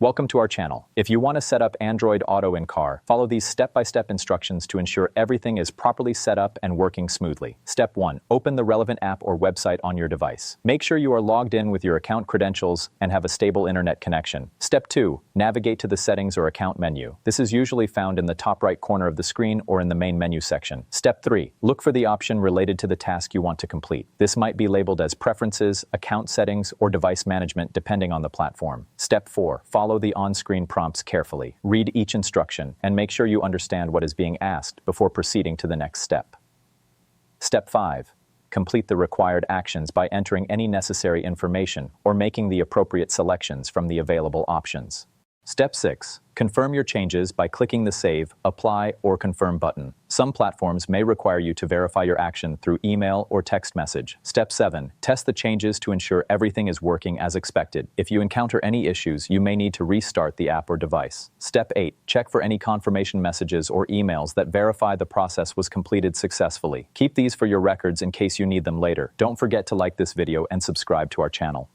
Welcome to our channel. If you want to set up Android Auto in car, follow these step-by-step instructions to ensure everything is properly set up and working smoothly. Step 1. Open the relevant app or website on your device. Make sure you are logged in with your account credentials and have a stable internet connection. Step 2. Navigate to the settings or account menu. This is usually found in the top right corner of the screen or in the main menu section. Step 3. Look for the option related to the task you want to complete. This might be labeled as Preferences, Account Settings, or Device Management depending on the platform. Step 4. Follow the on-screen prompts carefully. Read each instruction and make sure you understand what is being asked before proceeding to the next step. Step 5. Complete the required actions by entering any necessary information or making the appropriate selections from the available options. Step 6. Confirm your changes by clicking the Save, Apply, or Confirm button. Some platforms may require you to verify your action through email or text message. Step 7. Test the changes to ensure everything is working as expected. If you encounter any issues, you may need to restart the app or device. Step 8. Check for any confirmation messages or emails that verify the process was completed successfully. Keep these for your records in case you need them later. Don't forget to like this video and subscribe to our channel.